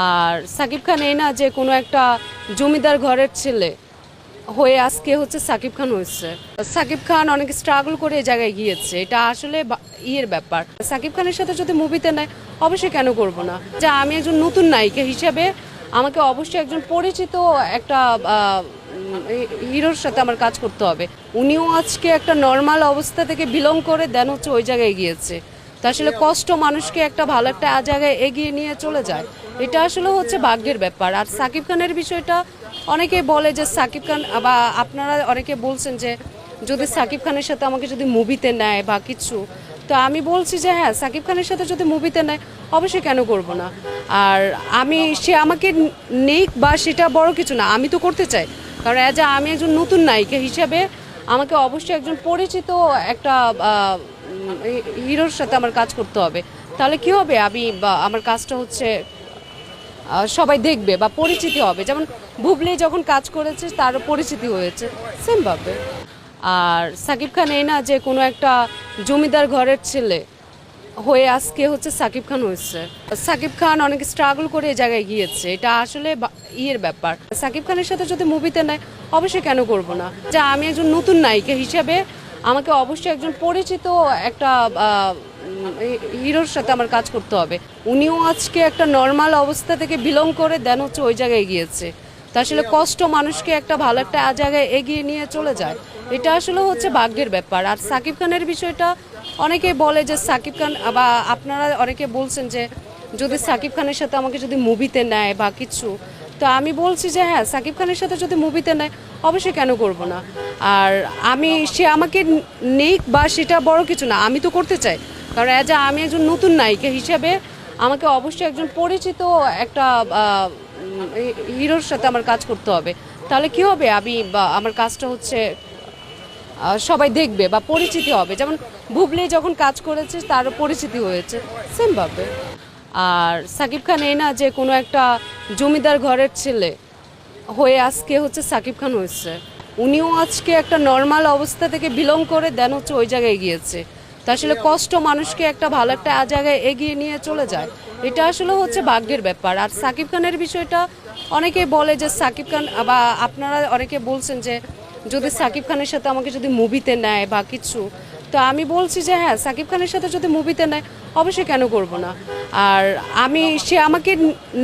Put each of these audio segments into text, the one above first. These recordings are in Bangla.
আর সাকিব খান এই না যে কোনো একটা জমিদার ঘরের ছেলে হয়ে আজকে হচ্ছে সাকিব খান হয়েছে। সাকিব খান অনেক স্ট্রাগল করে এই জায়গায় গিয়েছে, এটা আসলে ইয়ের ব্যাপার। সাকিব খানের সাথে যদি মুভিতে নেয় অবশ্যই কেন করব না, যে আমি একজন নতুন নায়িকা হিসেবে আমাকে অবশ্যই একজন পরিচিত একটা হিরোর সাথে আমার কাজ করতে হবে। উনিও আজকে একটা নর্মাল অবস্থা থেকে বিলং করে দেন হচ্ছে ওই জায়গায় গিয়েছে। তা আসলে কষ্ট মানুষকে একটা ভালো একটা জায়গায় এগিয়ে নিয়ে চলে যায়, এটা আসলে হচ্ছে ভাগ্যের ব্যাপার। আর সাকিব খানের বিষয়টা অনেকেই বলে যে সাকিব খান, বা আপনারা অনেকে বলছেন যে যদি সাকিব খানের সাথে আমাকে যদি মুভিতে নেয় বা কিছু, তো আমি বলছি যে হ্যাঁ, সাকিব খানের সাথে যদি মুভিতে নেয় অবশ্যই কেন করব না। আর সে আমাকে নেক বা সেটা বড় কিছু না, আমি তো করতে চাই, কারণ আমি একজন নতুন নায়িকা হিসেবে আমাকে অবশ্যই একজন পরিচিত একটা হিরোর সাথে আমার কাজ করতে হবে। তাহলে কি হবে, আমার কাজটা হচ্ছে সবাই দেখবে বা পরিচিতি হবে। যেমন বুবলি যখন কাজ করেছে তারও পরিচিতি হয়েছে সেমভাবে। আর সাকিব খান এই না যে কোনো একটা জমিদার ঘরের ছেলে হয়ে আজকে হচ্ছে সাকিব খান হয়েছে। সাকিব খান অনেক স্ট্রাগল করে এই জায়গায় গিয়েছে, এটা আসলে ইয়ের ব্যাপার। সাকিব খানের সাথে যদি মুভিতে নেয় অবশ্যই কেন করব না, যে আমি একজন নতুন নায়িকা হিসেবে আমাকে অবশ্যই একজন পরিচিত একটা হিরোর সাথে আমার কাজ করতে হবে। উনিও আজকে একটা নর্মাল অবস্থা থেকে বিলং করে দেন হচ্ছে ওই জায়গায় গিয়েছে। তা আসলে কষ্ট মানুষকে একটা ভালো একটা জায়গায় এগিয়ে নিয়ে চলে যায়, এটা আসলে হচ্ছে ভাগ্যের ব্যাপার। আর সাকিব খানের বিষয়টা অনেকেই বলে যে সাকিব খান, বা আপনারা অনেকে বলছেন যে যদি সাকিব খানের সাথে আমাকে যদি মুভিতে নেয় বা কিছু, তো আমি বলছি যে হ্যাঁ, সাকিব খানের সাথে যদি মুভিতে নেয় অবশ্যই কেন করব না। আর সে আমাকে নেক বা সেটা বড় কিছু না, আমি তো করতে চাই, কারণ আমি একজন নতুন নায়িকা হিসেবে আমাকে অবশ্যই একজন পরিচিত একটা হিরোর সাথে আমার কাজ করতে হবে। তাহলে কি হবে, আমার কাজটা হচ্ছে সবাই দেখবে বা পরিচিতি হবে। যেমন বুবলি যখন কাজ করেছে তারও পরিচিতি হয়েছে সেমভাবে। আর সাকিব খান এই না যে কোনো একটা জমিদার ঘরের ছেলে হয়ে আজকে হচ্ছে সাকিব খান হয়েছে। উনিও আজকে একটা নর্মাল অবস্থা থেকে বিলং করে দেন হচ্ছে ওই জায়গায় গিয়েছে। তা আসলে কষ্ট মানুষকে একটা ভালো একটা জায়গায় এগিয়ে নিয়ে চলে যায়, এটা আসলে হচ্ছে ভাগ্যের ব্যাপার। আর সাকিব খানের বিষয়টা অনেকেই বলে যে সাকিব খান, বা আপনারা অনেকে বলছেন যে যদি সাকিব খানের সাথে আমাকে যদি মুভিতে নেয় বা কিছু, তো আমি বলছি যে হ্যাঁ, সাকিব খানের সাথে যদি মুভিতে নেয় অবশ্যই কেন করব না। আর সে আমাকে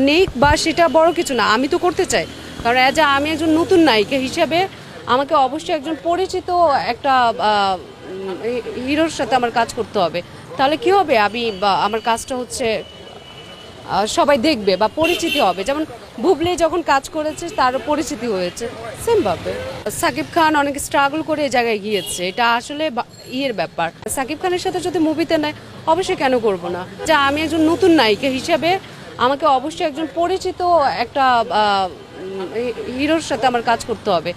নেক বা সেটা বড় কিছু না, আমি তো করতে চাই, কারণ আমি একজন নতুন নায়িকা হিসেবে আমাকে অবশ্যই একজন পরিচিত একটা হিরোর সাথে আমার কাজ করতে হবে। তাহলে কি হবে, আমার কাজটা হচ্ছে সবাই দেখবে বা পরিচিতি হবে। যেমন বুবলি যখন কাজ করেছে তারও পরিচিতি হয়েছে সেমভাবে। সাকিব খান অনেক স্ট্রাগল করে এই জায়গায় গিয়েছে, এটা আসলে ইয়ের ব্যাপার। সাকিব খানের সাথে যদি মুভিতে নেয় অবশ্যই কেন করব না, যে আমি একজন নতুন নায়িকা হিসেবে আমাকে অবশ্যই একজন পরিচিত একটা হিরোর সাথে আমার কাজ করতে হবে।